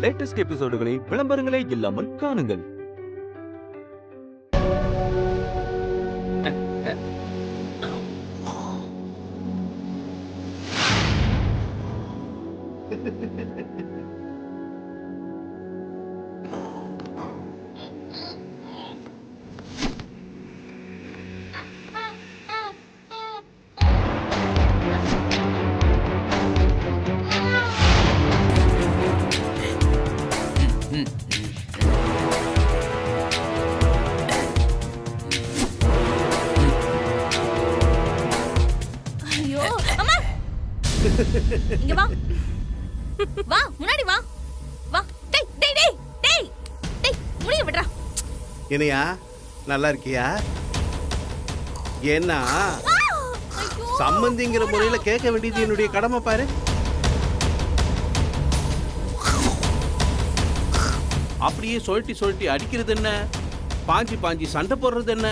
Latest எபிசோடுகளை விளம்பரங்களே இல்லாமல் காணுங்கள். ஐயோ அம்மா இங்க வா வா முன்னாடி வா வா டேய் டேய் டேய் டேய் டேய் முடிய விடுடா. என்னையா நல்லா இருக்கியா? ஏன்னா சம்பந்திங்கிற முறையில கேட்க வேண்டியது என்னுடைய கடமை பாரு. அப்படியே சொல்லிட்டி அடிக்கிறது என்ன, பாஞ்சி சண்டை போடுறது என்ன,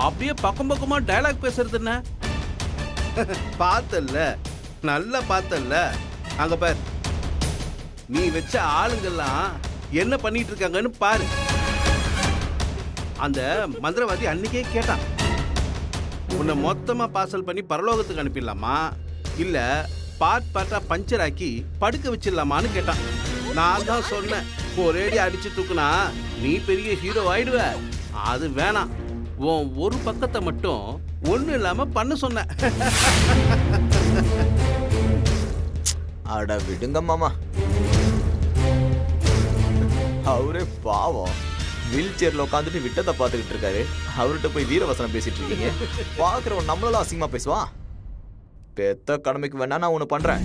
அப்படியே பக்கம் பக்கமா டயலாக் பேசுறது என்ன? பார்த்தல்ல, நல்லா பார்த்தல்ல. அங்க பாரு, நீ வச்ச ஆளுங்கெல்லாம் என்ன பண்ணிட்டு இருக்காங்கன்னு பாரு. அந்த மந்திரவாதி அன்னைக்கே கேட்டான், உன்னை மொத்தமா பார்சல் பண்ணி பரலோகத்துக்கு அனுப்பிடலாமா இல்ல பார்ட்டா பஞ்சர் ஆக்கி படுக்க வச்சிடலாமான்னு கேட்டான். நான் தான் சொன்னேன், ஒரேடி அடிச்சு தூக்குனா நீ பெரிய ஹீரோ ஆயிடுவ, அது வேணாம், உன் ஒரு பக்கத்தை மட்டும் ஒண்ணு இல்லாம பண்ண சொன்ன. அட விடுங்க மாமா, அவரே பாவம் வீல் சேர்ல உட்காந்துட்டு விட்டத்தை பார்த்துக்கிட்டு இருக்காரு. அவர்கிட்ட போய் வீரவசனம் பேசிட்டு இருக்கீங்க. பாக்குறவன் நம்மளால அசிங்கமா பேசுவான். பெத்த கடமைக்கு வேணா நான் ஒண்ணு பண்றேன்.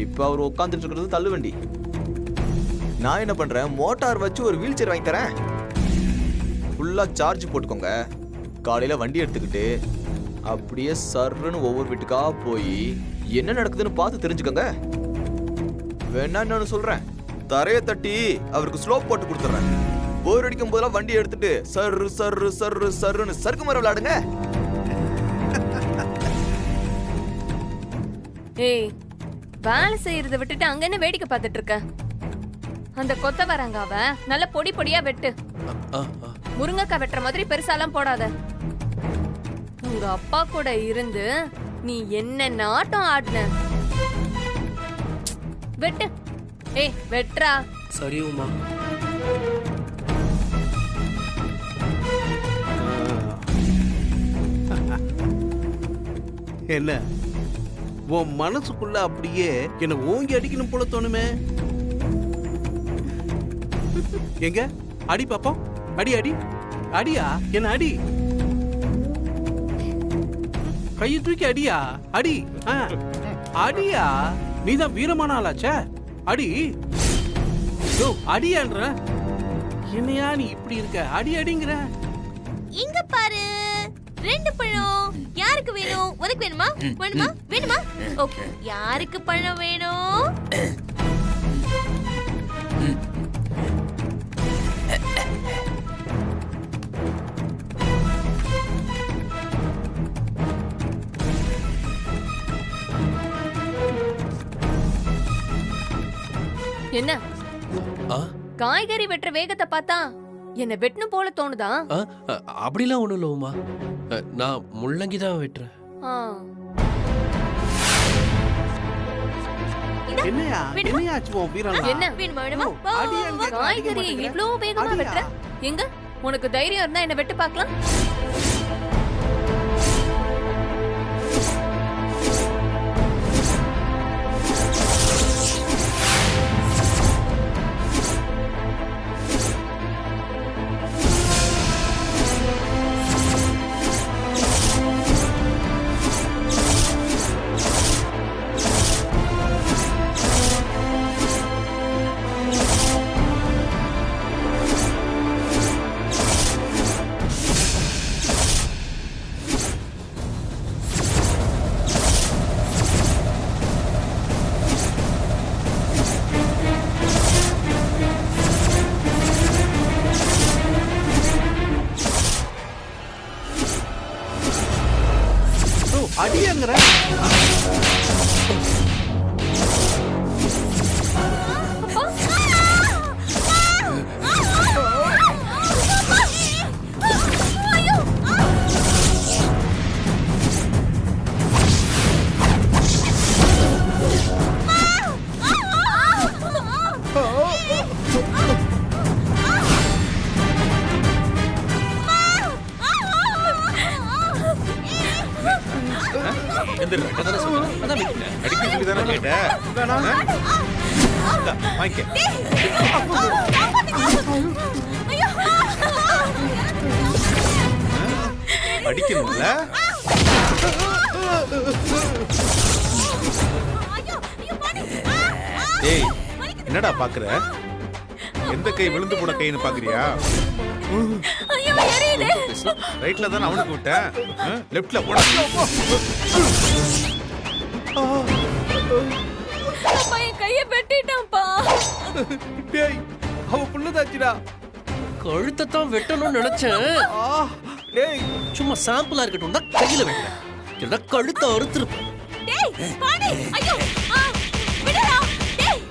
இப்ப அவர் உட்காந்துட்டு இருக்கிறது தள்ளு வண்டி. நான் என்ன பண்றேன், மோட்டார் வச்சு ஒரு வீல் சேர் வாங்கி தரேன். ஃபுல்லா சார்ஜ் போட்டுக்கோங்க. காலையில வண்டி எடுத்துக்கிட்டு அப்படியே சர்ன்னு ஒவ்வொரு வீட்டுக்கா போய் என்ன நடக்குதுன்னு பார்த்து தெரிஞ்சுக்கோங்க. வேணா நான் சொல்றேன், தரைய தட்டி அவருக்கு ஸ்லோப் போட்டு கொடுத்துறேன். போர் அடிக்கும் போதெல்லாம் வண்டி எடுத்துட்டு சர்ரு சர்ரு சர்ரு சர்ருன்னு சறுக்கு மரம் விளையாடுங்க. ஏய், வேலை செய்யறத விட்டுட்டு அங்க என்ன வேடிக்கை பார்த்துட்டு இருக்க? அந்த கொத்த வரங்காவ நல்ல பொடி பொடியா வெட்டு. முருங்கக்காய் வெட்டுற மாதிரி பெருசாலாம் போடாத. உங்க அப்பா கூட இருந்து நீ என்ன நாட்டம் ஆடின. வெட்டு. ஏய் வெட்றா. சரி உமா. என்ன உன் மனசுக்குள்ள அப்படியே என்ன ஓங்கி அடிக்கணும் போல தோணுமே. எங்க அடி பாப்போம், அடி அடி அடியா, என்ன அடி, கையை தூக்கி அடியா, அடி அடியா, நீதான் வீரமான ஆளாச்சே, அடி அடியான்ற. என்னையா நீ இப்படி இருக்க, அடி அடிங்கிற. இங்க பாரு, 2 பழம். யாருக்கு வேணும்? உனக்கு வேணுமா? வேணுமா? வேணுமா? ஓகே, யாருக்கு பழம் வேணும்? என்ன காய்கறி வெட்டுற வேகத்தை பார்த்தா என்ன வெட்டணும் போல தோணுதா? அப்படிலாம் ஒண்ணும் இல்ல உமா, நான் முள்ளங்கி தான் வெட்டுறேன். என்னையா என்னையாச்சு உன் வீரனா? என்ன வேணுமா? வேணுமா? காய்கறியை இவ்ளோ வேகமா வெட்டுற? எங்க உனக்கு தைரியம் இருந்தா என்ன வெட்டு பார்க்கலாம். வந்துடுறேன். அதானே சொன்னேன். அதான் விட்டுட்டேன். அடிக்க சொல்லி தானே கேட்டேன். இந்தா, வாங்கிக்க. அடிக்கணும்ல? ஏய், என்னடா பாக்குற? எந்த கை விழுந்து போன கைன்னு பாக்குறியா? ரைட்ல தானே அவனுக்கு விட்டேன். லெஃப்ட்ல போட. அப்பா என் கையை வெட்டிட்டான்ப்பா. டேய் அவ புள்ளதாச்சுடா. கழுத்தை தான் வெட்டணும்னு நினைச்சேன். டேய் சும்மா சாம்பிளா இருக்கட்டும் தான் கையில வெட்டேன். இல்ல கழுத்தை அறுத்துருப்பேன். டேய் பாடி ஐயோ விடுடா. டேய்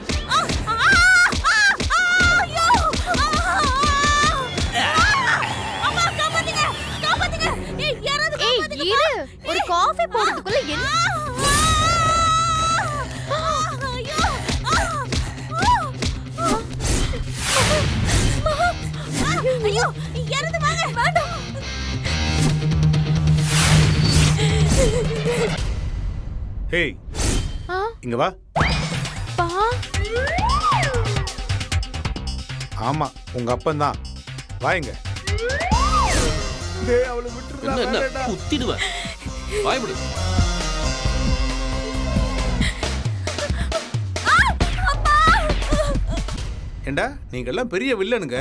ஐயோ அம்மா காப்பாத்துங்க காப்பாத்துங்க. ஏய் யாராவது காப்பாத்துங்க. ஏய் இரு ஒரு காபி போடுறதுக்குள்ள என்ன ஐயோ யாராவது வாங்க வேண்டாம். ஏய் இங்க வா. பா ஆமா உங்க அப்பன் தான். வாங்க. டேய் அவளை விட்டுறா. என்ன என்ன குத்திடுவேன். வாய் விடு. ஏண்டா நீங்க எல்லாம் பெரிய வில்லனுங்க.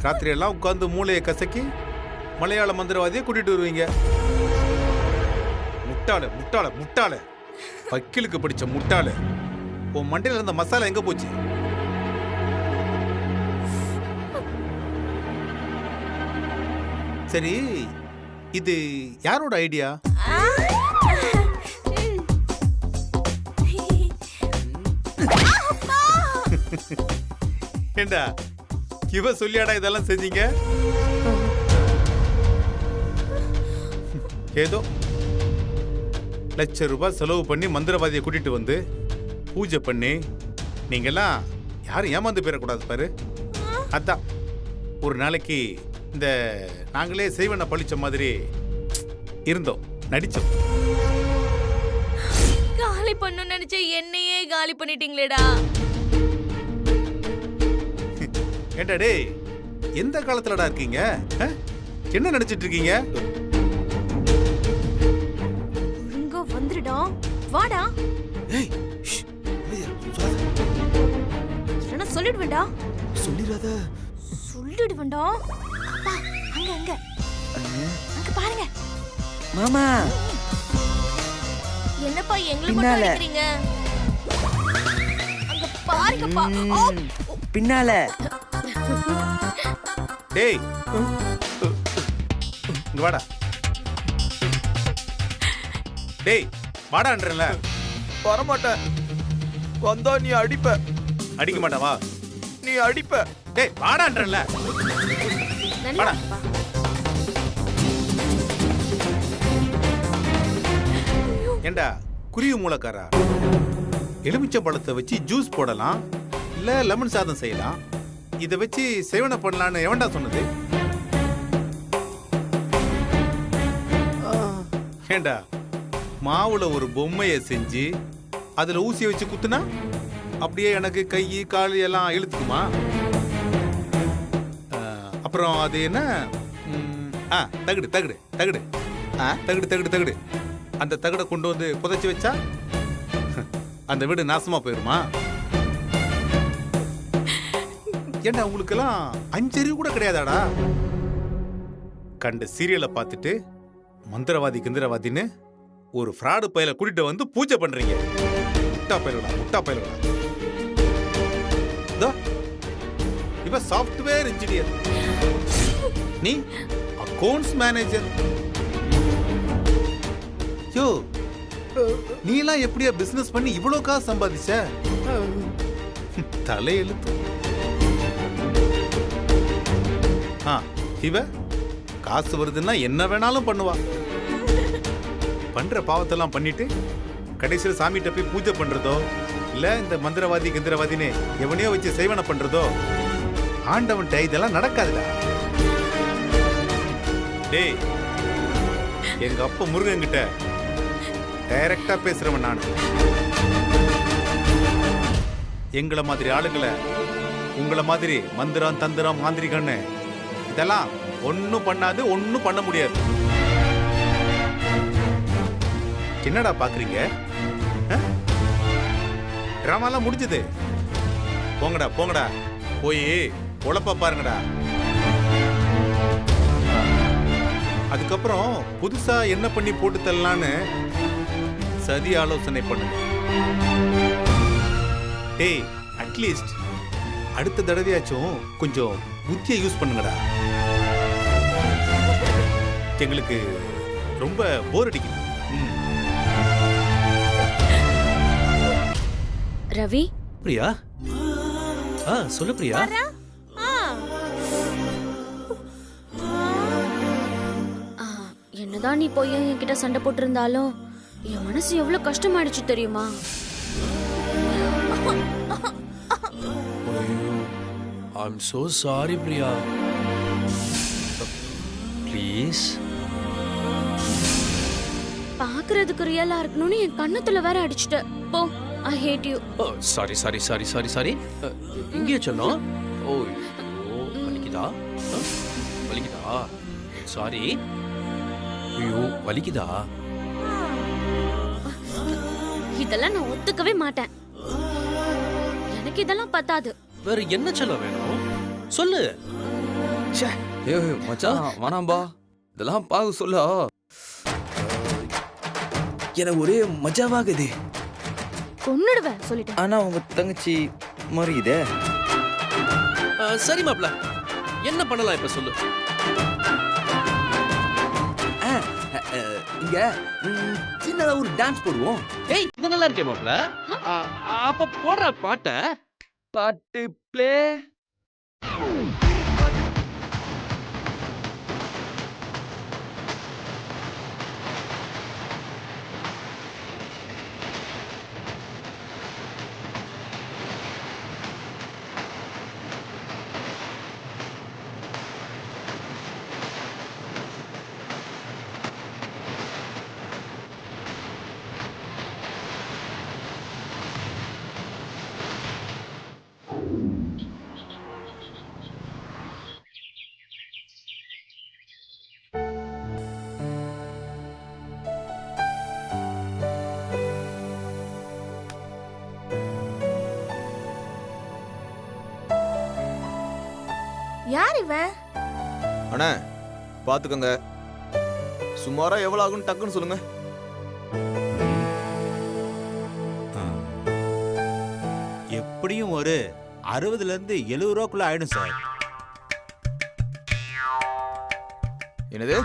ராத்திரி எல்லாம் உட்கார்ந்து மூளையை கசக்கி மலையாள மந்திரவாதியை கூட்டிட்டு வருவீங்க. முட்டாள முட்டாள முட்டாள வக்கீலுக்கு படிச்ச முட்டாள. உன் மண்டையில இருந்த மசாலா எங்க போச்சு? சரி இது யாரோட ஐடியா? ஏண்டா இவ சொல்லியாடா இதெல்லாம் செஞ்சீங்க? ஏதோ ₹1,00,000 செலவு பண்ணி மந்திரவாதியை கூட்டிட்டு வந்து பூஜை பண்ணி நீங்கெல்லாம் யாரும் ஏமாந்து போயிடக்கூடாது பாரு. அதான் ஒரு நாளைக்கு இந்த நாங்களே செய்வன பழிச்ச மாதிரி இருந்தோம், நடிச்சோம். காலி பண்ணு நினைச்ச என்னையே காலி பண்ணிட்டீங்களேடா. ஏண்டா டேய் எந்த காலத்துலடா இருக்கீங்க? என்ன நினைச்சிட்டு இருக்கீங்க? இங்க வந்துடா வாடா. ஏய் என்ன சொல்லிடுவேன்டா. சொல்லிராத. சொல்லிடுவேன்டா. அப்பா அங்க அங்க அங்க பாருங்க மாமா. என்னப்பா எங்களை மட்டும் அடிக்கிறீங்க? அங்க பாருங்கப்பா. பின்னால. டேய் இங்க வாடா. டேய் வாடான்றல. வரமாட்டேன். வந்தா நீ அடிப்ப. அடிக்க மாட்டா வா. நீ அடிப்ப. டேய் வாடான்றல. வாடா. ஏண்டா குருவி மூலக்காரா, எலுமிச்சை பழத்தை வச்சு ஜூஸ் போடலாம், இல்ல லெமன் சாதம் செய்யலாம். இதை வச்சு சேவனை பண்ணலான்னு எவன்டா சொன்னது? ஏண்டா மாவுல ஒரு பொம்மையை செஞ்சு அதுல ஊசியை வச்சு குத்துனா அப்படியே எனக்கு கை கால் எல்லாம் இழுத்துக்குமா? அப்புறம் அது என்ன தகுடு தகுடு தகுடு தகுடு தகுடு தகுடு அந்த தகுடை கொண்டு வந்து புதைச்சி வச்சா அந்த வீடு நாசமா போயிருமா? ஏண்டா உங்களுக்கெல்லாம் 5 அறிவு கூட கிடையாதாடா? கண்ட சீரியலை பார்த்துட்டு மந்திரவாதி கிந்திரவாதின்னு ஒரு ஃப்ராடு பையலை கூட்டிட்டு வந்து பூஜை பண்றீங்க. முட்டா பயிலடா முட்டா பயிலடா. இவ சாஃப்ட்வேர் இன்ஜினியர், நீ அக்கவுண்ட்ஸ் மேனேஜர். யோ நீ எல்லாம் எப்படியா பிசினஸ் பண்ணி இவ்வளவு காசு சம்பாதிச்ச? தலையெழுத்து. இவ காசு வருதுன்னா என்ன வேணாலும் பண்ணுவா. பண்ற பாவத்தெல்லாம் பண்ணிட்டு கடைசியில் சாமிகிட்ட போய் பூஜை பண்றதோ இல்ல இந்த மந்திரவாதி கிந்திரவாதின்னு எவனையோ வச்சு செய்வன பண்றதோ ஆண்டவன்ட்ட இதெல்லாம் நடக்காதுடா. டேய் எங்க அப்பா முருகன் கிட்ட டைரக்டா பேசுறவன் நான். எங்களை மாதிரி ஆளுங்களை உங்களை மாதிரி மந்திரம் தந்திரம் மாந்திரிகன்னு இதெல்லாம் ஒன்னும் பண்ணாது, ஒன்னும் பண்ண முடியாது. என்னடா பாக்குறீங்க? டிராமாலாம் முடிஞ்சது. போங்கடா போங்கடா, போய் உழப்ப பாருங்கடா. அதுக்கப்புறம் புதுசா என்ன பண்ணி போட்டு தரலான்னு சதி ஆலோசனை பண்ணுங்க. டேய், அட்லீஸ்ட் அடுத்த தடவையாச்சும் கொஞ்சம் புத்தியை யூஸ் பண்ணுங்கடா. எங்களுக்கு ரொம்ப போர் அடிக்குது. ரவி, பிரியா, சொல்லு பிரியா. என்னதான் நீ போய் என்கிட்ட சண்டை போட்டு இருந்தாலும் என் மனசு எவ்வளவு கஷ்டமாயிடுச்சு தெரியுமா? I'm so sorry Priya. Please. பாக்குறதுக்கு ரியலா இருக்கணும்னு என் கண்ணத்துல வேற அடிச்சுட்ட. போ, I hate you. Sorry sorry sorry sorry sorry. இங்கே சொன்னோம். ஓ, வலிக்குதா? வலிக்குதா? சாரி. ஐயோ, வலிக்குதா? இதெல்லாம் நான் ஒத்துக்கவே மாட்டேன். எனக்கு இதெல்லாம் பத்தாது. வேற என்ன சொல்ல வேணும் சொல்லு. ஏய் மச்சான், வேணாம்பா, இதெல்லாம் பார்க்க சொல்ல எனக்கு ஒரே மஜாவாகுது. கொன்னுடுவேன் சொல்லிட்டேன். ஆனா உங்க தங்கச்சி மறியுதே. சரி மாப்ள, என்ன பண்ணலாம் இப்ப சொல்லு. இங்க சின்னதா ஒரு டான்ஸ் போடுவோம். ஏய், இது நல்லா இருக்கே மாப்ள. அப்ப போடுற பாட்ட. பாட்டு ப்ளே. யார் இவன்? அண்ணா பாத்துக்கோங்க, சுமாரா எவ்வளவு ஆகும் டக்குன்னு சொல்லுங்க. எப்படியும் ஒரு 60 இருந்து 70 ரூபாக்குள்ள ஆயிடும் சார். என்னது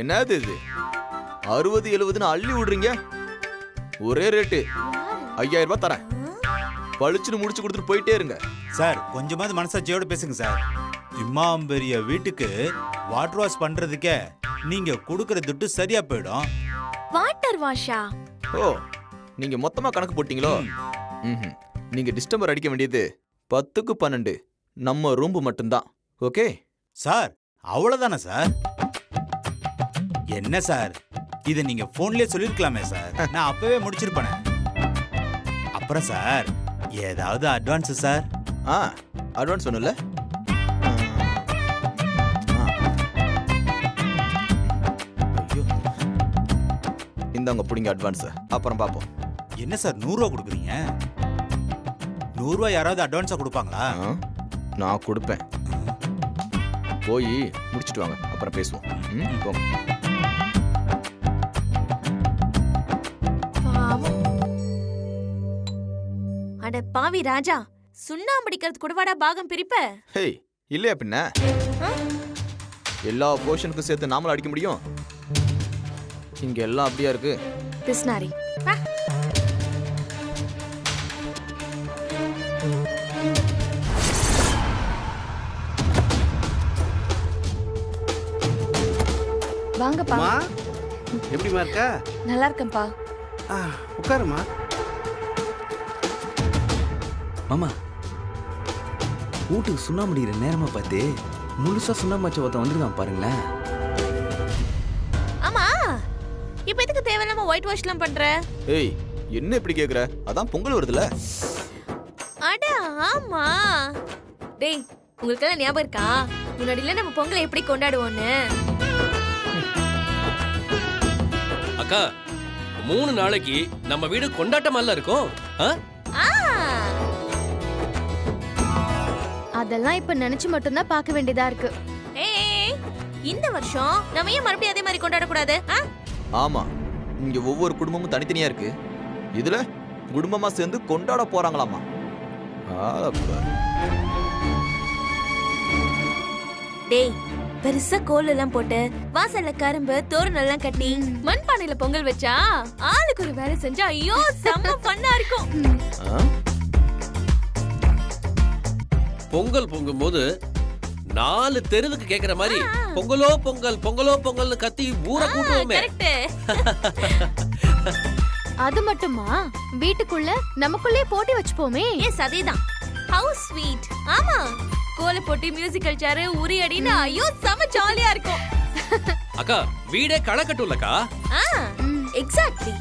என்னது இது 60 70ன்னு அள்ளி விடுறீங்க? ஒரே ரேட்டு 5000 ரூபாய் தரேன், பழிச்சுன்னு முடிச்சு கொடுத்துட்டு போயிட்டே இருங்க. சார் கொஞ்சமாவது மனசாட்சியோட பேசுங்க சார். இம்மாம் பெரிய வீட்டுக்கு வாட்டர் வாஷ் பண்றதுக்கே நீங்க கொடுக்கற துட்டு சரியா போயிடும். வாட்டர் வாஷா? ஓ, நீங்க மொத்தமா கணக்கு போட்டீங்களோ? நீங்க டிஸ்டம்பர் அடிக்க வேண்டியது 10க்கு 12 நம்ம ரூம் மட்டும்தான். ஓகே சார், அவ்வளவுதானே சார்? என்ன சார், இதை நீங்க போன்லயே சொல்லிருக்கலாமே சார், நான் அப்பவே முடிச்சிருப்பேன். அப்புறம் சார், ஏதாவது அட்வான்ஸ் சார்? அட்வான்ஸ் ஒண்ணுல்ல. இந்தாங்க பிடிங்க அட்வான்ஸ், அப்புறம் பார்ப்போம். என்ன சார் 100 ரூபா கொடுக்குறீங்க? 100 ரூபா யாராவது அட்வான்ஸா கொடுப்பாங்களா? நான் கொடுப்பேன். போய் முடிச்சிட்டு வாங்க, அப்புறம் பேசுவோம். போங்க. அட பாவி ராஜா, சுண்ணாம்பு அடிக்கிறது கூடவாடா பாகம் பிரிப்ப? ஹேய், இல்லையா பின்ன? எல்லா போர்ஷனுக்கும் சேர்த்து நாமளும் அடிக்க முடியும்? இங்க எல்லாம் அப்படியா இருக்கு? பிஸ்னாரி. வாங்கப்பா. எப்படிமா இருக்கா? நல்லா இருக்கேன்ப்பா. உட்காருமா. மாமா, வீட்டுக்கு சுண்ணாம்பு அடிக்கிற நேரமா பார்த்து முழுசா சுண்ணாம்பு வச்ச ஒருத்தன் வந்துருக்கான் பாருங்களேன். ஒயிட் வாஷ்லாம் பண்ற? ஏய் என்ன இப்படி கேக்குற? அதான் பொங்கல் வருதுல. அட ஆமா. டேய் உங்களுக்கு எல்லாம் ஞாபகம் இருக்கா முன்னாடில நம்ம பொங்கலை எப்படி கொண்டாடுவோம்னு? அக்கா 3 நாளைக்கு நம்ம வீடு கொண்டாட்டமால இருக்கும். அதெல்லாம் இப்ப நினைச்சு மட்டும் தான் பார்க்க வேண்டியதா இருக்கு. ஏய் இந்த வருஷம் நம்ம ஏன் மறுபடியும் அதே மாதிரி கொண்டாட கூடாது? ஆமா, இங்க ஒவ்வொரு குடும்பமும் தனித்தனியா இருக்கு. இதுல குடும்பமா சேர்ந்து கொண்டாட போறாங்களாமா. டேய் பெருசா கோல் எல்லாம் போட்டு வாசல்ல கரும்பு தோரணம் எல்லாம் கட்டி மண்பானையில பொங்கல் வச்சா ஆளுக்கு ஒரு வேலை செஞ்சா ஐயோ செம்ம ஃபன்னா இருக்கும். பொங்கல் பொங்கும்போது 4 தெருவுக்கு கேக்குற மாதிரி பொங்கலோ பொங்கல் பொங்கலோ பொங்கல்னு கத்தி ஊரை கூட்டுவோமே. அது மட்டுமா வீட்டுக்குள்ள நமக்குள்ளே போட்டி வச்சுப்போமே. எஸ் அதேதான். House sweet. ஆமா கோல போட்டி மியூசிக்கல் சேர் உரி அடினா ஐயோ செம ஜாலியா இருக்கும். அக்கா வீடே களை கட்டும்லக்கா. எக்ஸாக்ட்லி.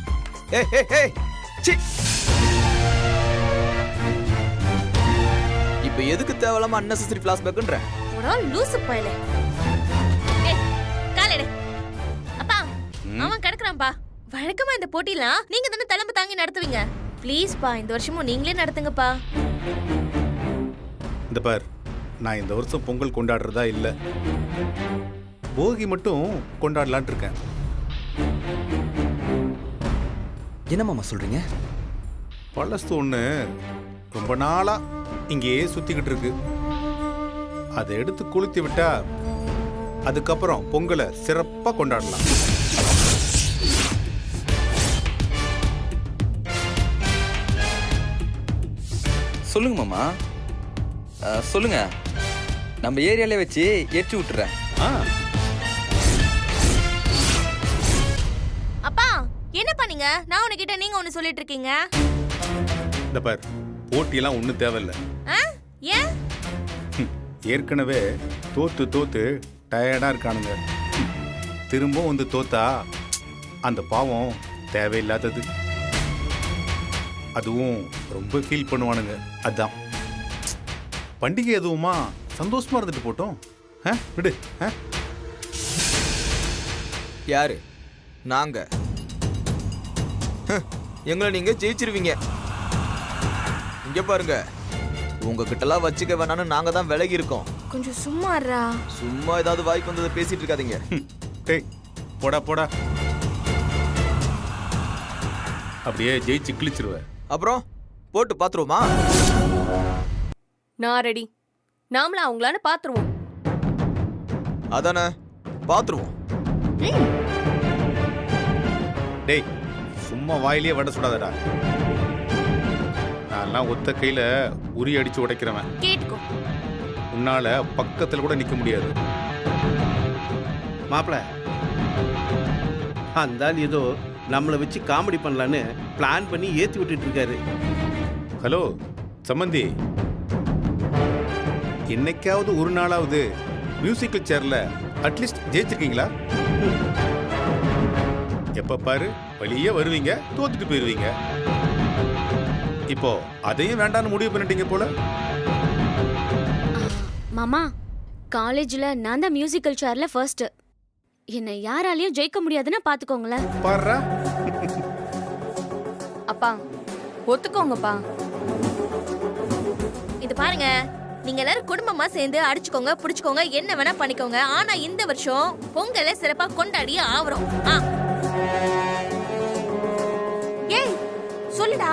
இப்ப எதுக்கு தேவலாம அன்னெசரி ஃபிளாஷ்பேக்ன்ற? போடா லூசு பயலே. ஏய் காலேடே. அப்பா அவன் கடக்குறான்பா. வழக்கமா இந்த போட்டிலாம் நீங்க தான தலைமை தாங்கி நடத்துவீங்க. ப்ளீஸ் பா இந்த வருஷமும் நீங்களே நடத்துங்கப்பா. இந்த பார், நான் இந்த வருஷம் பொங்கல் கொண்டாடுறதா இல்ல, போகி மட்டும் கொண்டாடலான் இருக்கேன். என்ன மாமா சொல்றீங்க? பழசு ஒண்ணு ரொம்ப நாளா இங்கேயே சுத்திக்கிட்டு இருக்கு. அதை எடுத்து கொளுத்தி விட்டா அதுக்கப்புறம் பொங்கலை சிறப்பா கொண்டாடலாம். சொல்லுங்க மாமா, சொல்லுங்க. நம்ம ஏரியால வச்சு ஏற்றி விட்டுறேன். அப்பா என்ன பண்ணீங்க? நான் உனக்கிட்ட நீங்க ஒன்னு சொல்லிட்டு இருக்கீங்க. இந்த பார், போட்டியெல்லாம் ஒன்றும் தேவையில்லை. ஏன்? ஏற்கனவே தோத்து தோத்து டயர்டா இருக்கானுங்க. திரும்ப வந்து தோத்தா அந்த பாவம் தேவையில்லாதது. அதுவும் ரொம்ப ஃபீல் பண்ணுவானுங்க. அதான் பண்டிகை எதுவுமா சந்தோஷமா இருந்துட்டு போட்டோம். விடு. யாரு? நாங்க. எங்களை நீங்க ஜெயிச்சிருவீங்க. இங்க பாருங்க, உங்ககிட்டலாம் வச்சுக்க வேணான்னு நாங்க தான் விலகி இருக்கோம். கொஞ்சம் சும்மாறா. சும்மா ஏதாவது வாய்க்கு வந்ததை பேசிட்டு இருக்காதீங்க. டேய் போடா போடா. அப்படியே ஜெயிச்சு கிழிச்சிருவேன். அப்புறம் போட்டு பாத்துருவோமா? நான் ரெடி. நாமளா அவங்களான்னு பாத்துருவோம். அதானே, பாத்துருவோம். டேய் சும்மா வாயிலேயே வட சுடாதடா. நான்லாம் ஒத்த கையில உரி அடிச்சு உடைக்கிறவன். கேட்டுக்கோ. உன்னால பக்கத்துல கூட நிக்க முடியாது. மாப்பிள, அந்த ஆள் ஏதோ நம்மளை வச்சு காமெடி பண்ணலான்னு பிளான் பண்ணி ஏத்தி விட்டுட்டு இருக்காரு. ஹலோ சம்மந்தி, என்னைக்காவது ஒரு நாளாவது மியூசிக்கல் சேர்ல அட்லீஸ்ட் ஜெயிச்சிருக்கீங்களா? எப்ப பாரு வழியே வருவீங்க, தோத்துட்டு போயிருவீங்க. இப்போ அதையும் வேண்டான்னு முடிவு பண்ணிட்டீங்க போல. மாமா, காலேஜ்ல நான் தான் மியூசிக்கல் சேர்ல ஃபர்ஸ்ட். என்ன யாராலையும் ஜெயிக்க முடியாதுன்னு பாத்துக்கோங்களேன். பாருடா. அப்பா ஒத்துக்கோங்கப்பா. இது பாருங்க, நீங்க எல்லாரும் குடும்பமா சேர்ந்து அடிச்சுக்கோங்க, புடிச்சுக்கோங்க, என்ன வேணா பண்ணிக்கோங்க. ஆனா இந்த வருஷம் பொங்கலை சிறப்பா கொண்டாடியே ஆவறோம். ஏய் சொல்லுடா.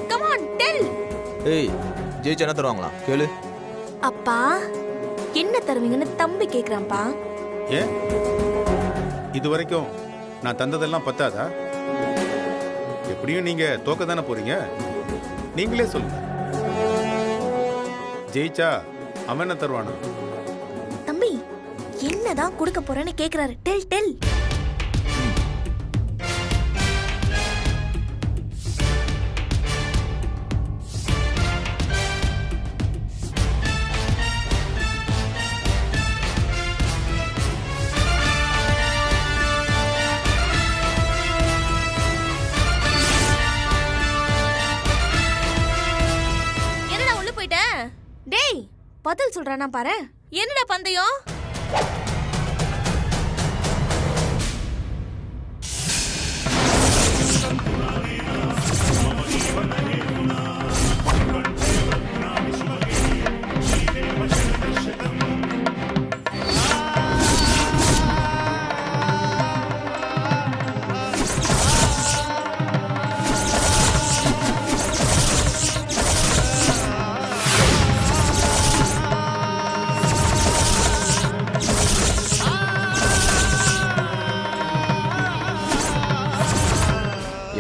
Come on tell. ஏய் ஜெயிச்சு என்ன தருவாங்களா கேளு. அப்பா என்ன தருவீங்கன்னு தம்பி கேக்குறான்ப்பா. ஏன் இது வரைக்கும் நான் தந்ததெல்லாம் பத்தாதா? எப்படியும் நீங்க தோக்க தானே போறீங்க. நீங்களே சொல்லுங்க, ஜெயிச்சா அவன் என்ன தருவானா? தம்பி என்னதான் கொடுக்க போறேன்னு கேக்குறாரு. Tell tell. பதில் சொல்றானா பாரு. என்னடா பந்தயம்?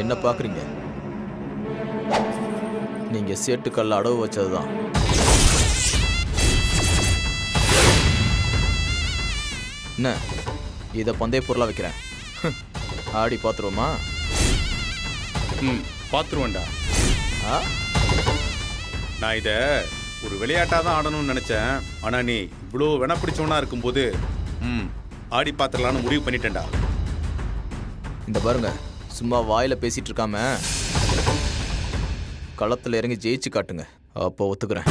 என்ன பாக்குறீங்க? நீங்க சேட்டுக்கல்ல அடவு வச்சதுதான். என்ன இத பந்தய பொருளா வைக்கிறேன். ஆடி பாத்துருவோமா? பாத்துருவேன்டா. நான் இத ஒரு விளையாட்டா தான் ஆடணும்னு நினைச்சேன். ஆனா நீ இவ்வளோ வென பிடிச்சவனா இருக்கும்போது ஆடி பாத்திரலான்னு முடிவு பண்ணிட்டேன்டா. இந்த பாருங்க, சும்மா வாயில பேசிட்டு இருக்காம களத்துல இறங்கி ஜெயிச்சு காட்டுங்க, அப்போ ஒத்துக்கிறேன்.